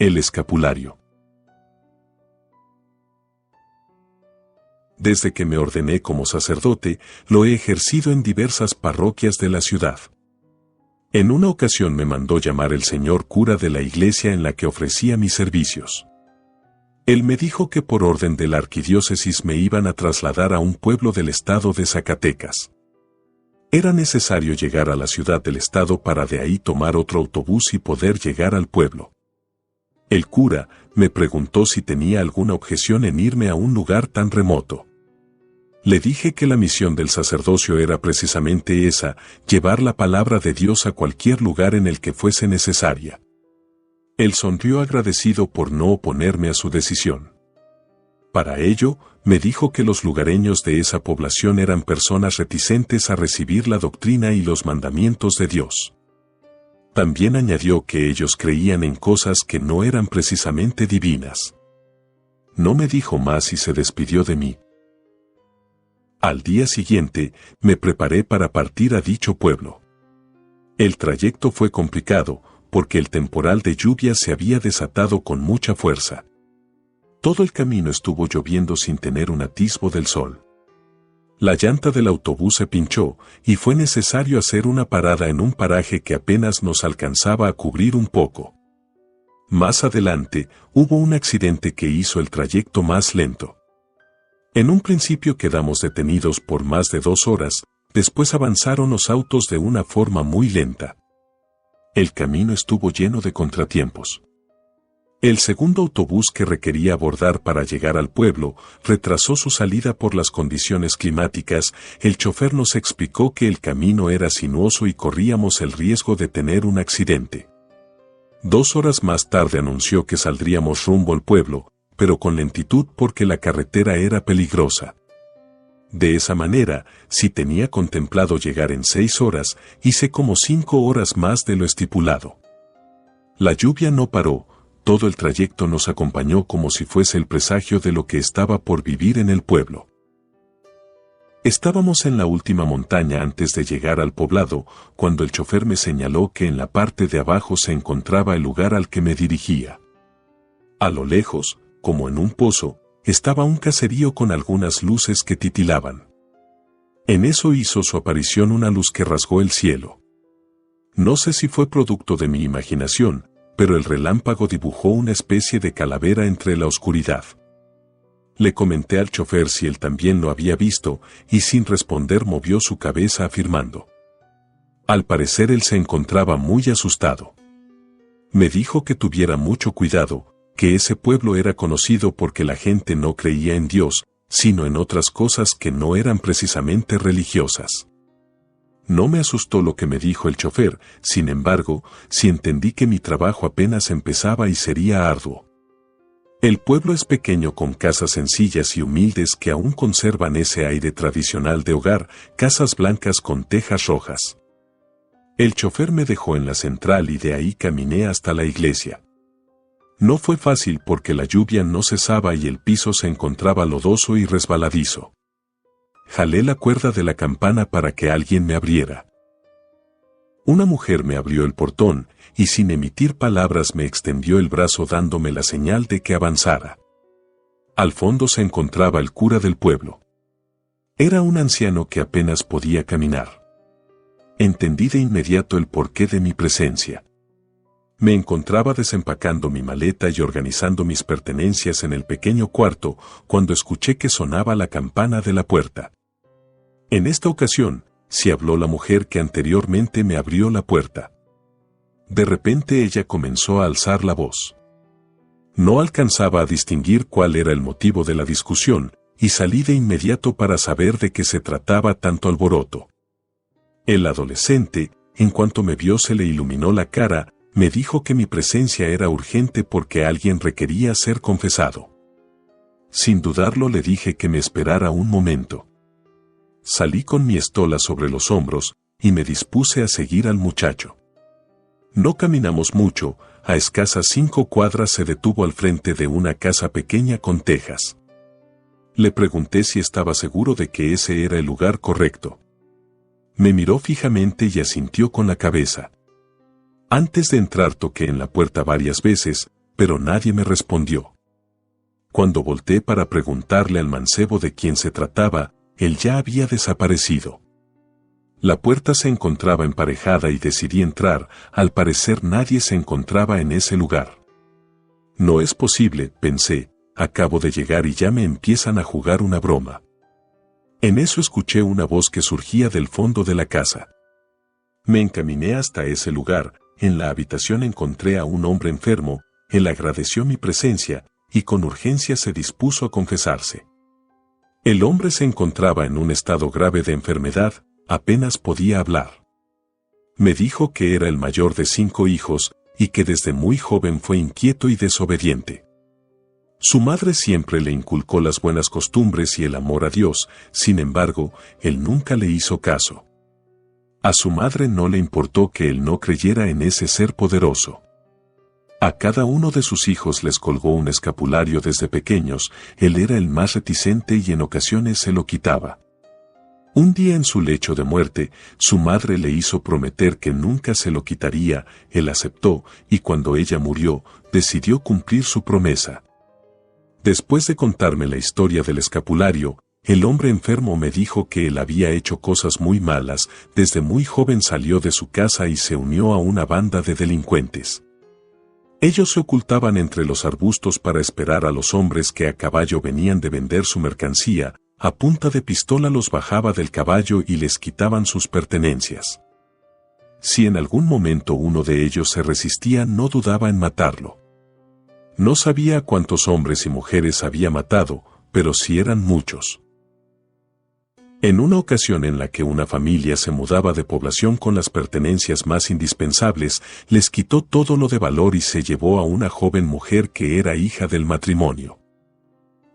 El escapulario. Desde que me ordené como sacerdote, lo he ejercido en diversas parroquias de la ciudad. En una ocasión me mandó llamar el señor cura de la iglesia en la que ofrecía mis servicios. Él me dijo que por orden de la arquidiócesis me iban a trasladar a un pueblo del estado de Zacatecas. Era necesario llegar a la ciudad del estado para de ahí tomar otro autobús y poder llegar al pueblo. El cura me preguntó si tenía alguna objeción en irme a un lugar tan remoto. Le dije que la misión del sacerdocio era precisamente esa, llevar la palabra de Dios a cualquier lugar en el que fuese necesaria. Él sonrió agradecido por no oponerme a su decisión. Para ello, me dijo que los lugareños de esa población eran personas reticentes a recibir la doctrina y los mandamientos de Dios. También añadió que ellos creían en cosas que no eran precisamente divinas. No me dijo más y se despidió de mí. Al día siguiente, me preparé para partir a dicho pueblo. El trayecto fue complicado, porque el temporal de lluvia se había desatado con mucha fuerza. Todo el camino estuvo lloviendo sin tener un atisbo del sol. La llanta del autobús se pinchó, y fue necesario hacer una parada en un paraje que apenas nos alcanzaba a cubrir un poco. Más adelante, hubo un accidente que hizo el trayecto más lento. En un principio quedamos detenidos por más de 2 horas, después avanzaron los autos de una forma muy lenta. El camino estuvo lleno de contratiempos. El segundo autobús que requería abordar para llegar al pueblo retrasó su salida por las condiciones climáticas. El chofer nos explicó que el camino era sinuoso y corríamos el riesgo de tener un accidente. 2 horas más tarde anunció que saldríamos rumbo al pueblo, pero con lentitud porque la carretera era peligrosa. De esa manera, si tenía contemplado llegar en 6 horas, hice como 5 horas más de lo estipulado. La lluvia no paró. Todo el trayecto nos acompañó como si fuese el presagio de lo que estaba por vivir en el pueblo. Estábamos en la última montaña antes de llegar al poblado, cuando el chofer me señaló que en la parte de abajo se encontraba el lugar al que me dirigía. A lo lejos, como en un pozo, estaba un caserío con algunas luces que titilaban. En eso hizo su aparición una luz que rasgó el cielo. No sé si fue producto de mi imaginación, pero el relámpago dibujó una especie de calavera entre la oscuridad. Le comenté al chofer si él también lo había visto, y sin responder movió su cabeza afirmando. Al parecer él se encontraba muy asustado. Me dijo que tuviera mucho cuidado, que ese pueblo era conocido porque la gente no creía en Dios, sino en otras cosas que no eran precisamente religiosas. No me asustó lo que me dijo el chofer, sin embargo, sí entendí que mi trabajo apenas empezaba y sería arduo. El pueblo es pequeño con casas sencillas y humildes que aún conservan ese aire tradicional de hogar, casas blancas con tejas rojas. El chofer me dejó en la central y de ahí caminé hasta la iglesia. No fue fácil porque la lluvia no cesaba y el piso se encontraba lodoso y resbaladizo. Jalé la cuerda de la campana para que alguien me abriera. Una mujer me abrió el portón, y sin emitir palabras me extendió el brazo dándome la señal de que avanzara. Al fondo se encontraba el cura del pueblo. Era un anciano que apenas podía caminar. Entendí de inmediato el porqué de mi presencia. Me encontraba desempacando mi maleta y organizando mis pertenencias en el pequeño cuarto, cuando escuché que sonaba la campana de la puerta. En esta ocasión, sí habló la mujer que anteriormente me abrió la puerta. De repente ella comenzó a alzar la voz. No alcanzaba a distinguir cuál era el motivo de la discusión, y salí de inmediato para saber de qué se trataba tanto alboroto. El adolescente, en cuanto me vio se le iluminó la cara, me dijo que mi presencia era urgente porque alguien requería ser confesado. Sin dudarlo le dije que me esperara un momento. Salí con mi estola sobre los hombros, y me dispuse a seguir al muchacho. No caminamos mucho, a escasas 5 cuadras se detuvo al frente de una casa pequeña con tejas. Le pregunté si estaba seguro de que ese era el lugar correcto. Me miró fijamente y asintió con la cabeza. Antes de entrar toqué en la puerta varias veces, pero nadie me respondió. Cuando volteé para preguntarle al mancebo de quién se trataba, él ya había desaparecido. La puerta se encontraba emparejada y decidí entrar, al parecer nadie se encontraba en ese lugar. No es posible, pensé, acabo de llegar y ya me empiezan a jugar una broma. En eso escuché una voz que surgía del fondo de la casa. Me encaminé hasta ese lugar, en la habitación encontré a un hombre enfermo, él agradeció mi presencia, y con urgencia se dispuso a confesarse. El hombre se encontraba en un estado grave de enfermedad, apenas podía hablar. Me dijo que era el mayor de 5 hijos, y que desde muy joven fue inquieto y desobediente. Su madre siempre le inculcó las buenas costumbres y el amor a Dios, sin embargo, él nunca le hizo caso. A su madre no le importó que él no creyera en ese ser poderoso. A cada uno de sus hijos les colgó un escapulario desde pequeños, él era el más reticente y en ocasiones se lo quitaba. Un día en su lecho de muerte, su madre le hizo prometer que nunca se lo quitaría, él aceptó, y cuando ella murió, decidió cumplir su promesa. Después de contarme la historia del escapulario, el hombre enfermo me dijo que él había hecho cosas muy malas, desde muy joven salió de su casa y se unió a una banda de delincuentes. Ellos se ocultaban entre los arbustos para esperar a los hombres que a caballo venían de vender su mercancía, a punta de pistola los bajaba del caballo y les quitaban sus pertenencias. Si en algún momento uno de ellos se resistía, no dudaba en matarlo. No sabía cuántos hombres y mujeres había matado, pero sí eran muchos. En una ocasión en la que una familia se mudaba de población con las pertenencias más indispensables, les quitó todo lo de valor y se llevó a una joven mujer que era hija del matrimonio.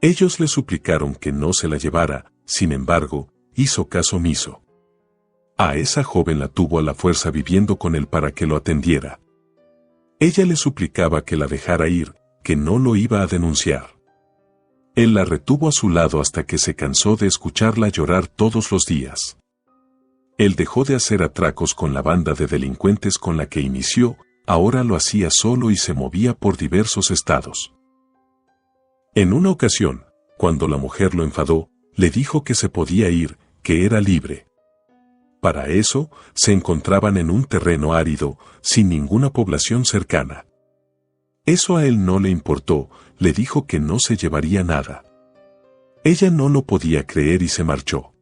Ellos le suplicaron que no se la llevara, sin embargo, hizo caso omiso. A esa joven la tuvo a la fuerza viviendo con él para que lo atendiera. Ella le suplicaba que la dejara ir, que no lo iba a denunciar. Él la retuvo a su lado hasta que se cansó de escucharla llorar todos los días. Él dejó de hacer atracos con la banda de delincuentes con la que inició, ahora lo hacía solo y se movía por diversos estados. En una ocasión, cuando la mujer lo enfadó, le dijo que se podía ir, que era libre. Para eso, se encontraban en un terreno árido, sin ninguna población cercana. Eso a él no le importó, le dijo que no se llevaría nada. Ella no lo podía creer y se marchó.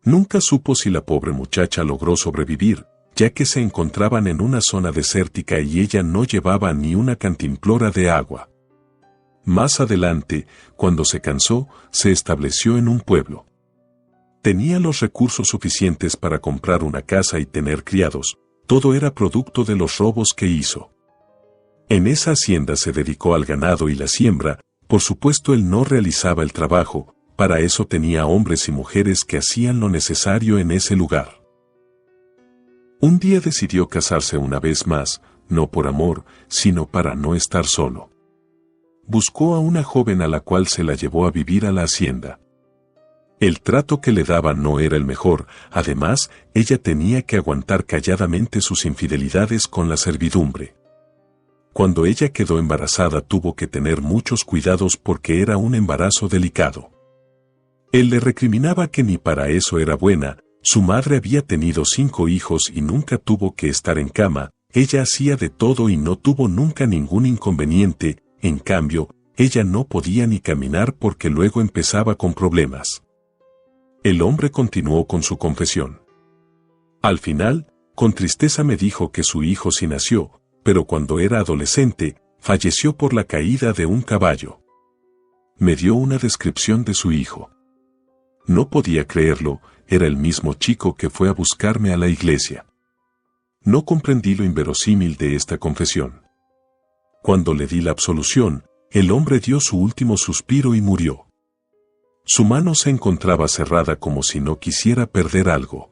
Nunca supo si la pobre muchacha logró sobrevivir, ya que se encontraban en una zona desértica y ella no llevaba ni una cantimplora de agua. Más adelante, cuando se cansó, se estableció en un pueblo. Tenía los recursos suficientes para comprar una casa y tener criados, todo era producto de los robos que hizo. En esa hacienda se dedicó al ganado y la siembra, por supuesto él no realizaba el trabajo, para eso tenía hombres y mujeres que hacían lo necesario en ese lugar. Un día decidió casarse una vez más, no por amor, sino para no estar solo. Buscó a una joven a la cual se la llevó a vivir a la hacienda. El trato que le daba no era el mejor, además, ella tenía que aguantar calladamente sus infidelidades con la servidumbre. Cuando ella quedó embarazada tuvo que tener muchos cuidados porque era un embarazo delicado. Él le recriminaba que ni para eso era buena, su madre había tenido 5 hijos y nunca tuvo que estar en cama, ella hacía de todo y no tuvo nunca ningún inconveniente, en cambio, ella no podía ni caminar porque luego empezaba con problemas. El hombre continuó con su confesión. Al final, con tristeza me dijo que su hijo sí nació, pero cuando era adolescente, falleció por la caída de un caballo. Me dio una descripción de su hijo. No podía creerlo, era el mismo chico que fue a buscarme a la iglesia. No comprendí lo inverosímil de esta confesión. Cuando le di la absolución, el hombre dio su último suspiro y murió. Su mano se encontraba cerrada como si no quisiera perder algo.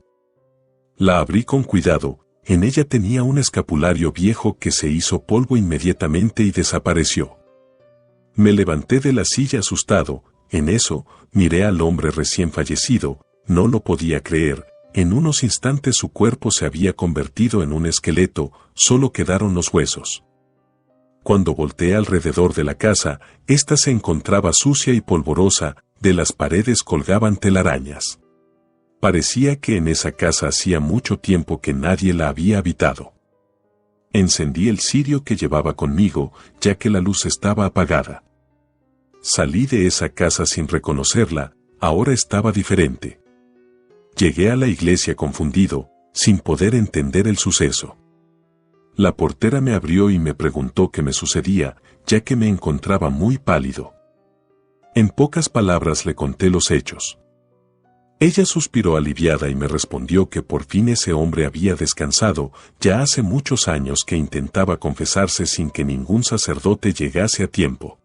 La abrí con cuidado. En ella tenía un escapulario viejo que se hizo polvo inmediatamente y desapareció. Me levanté de la silla asustado, en eso, miré al hombre recién fallecido, no lo podía creer, en unos instantes su cuerpo se había convertido en un esqueleto, solo quedaron los huesos. Cuando volteé alrededor de la casa, ésta se encontraba sucia y polvorosa, de las paredes colgaban telarañas. Parecía que en esa casa hacía mucho tiempo que nadie la había habitado. Encendí el cirio que llevaba conmigo, ya que la luz estaba apagada. Salí de esa casa sin reconocerla, ahora estaba diferente. Llegué a la iglesia confundido, sin poder entender el suceso. La portera me abrió y me preguntó qué me sucedía, ya que me encontraba muy pálido. En pocas palabras le conté los hechos. Ella suspiró aliviada y me respondió que por fin ese hombre había descansado, ya hace muchos años que intentaba confesarse sin que ningún sacerdote llegase a tiempo.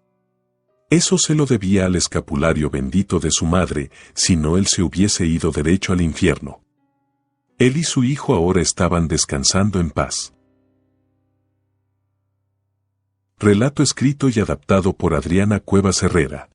Eso se lo debía al escapulario bendito de su madre, si no él se hubiese ido derecho al infierno. Él y su hijo ahora estaban descansando en paz. Relato escrito y adaptado por Adriana Cuevas Herrera.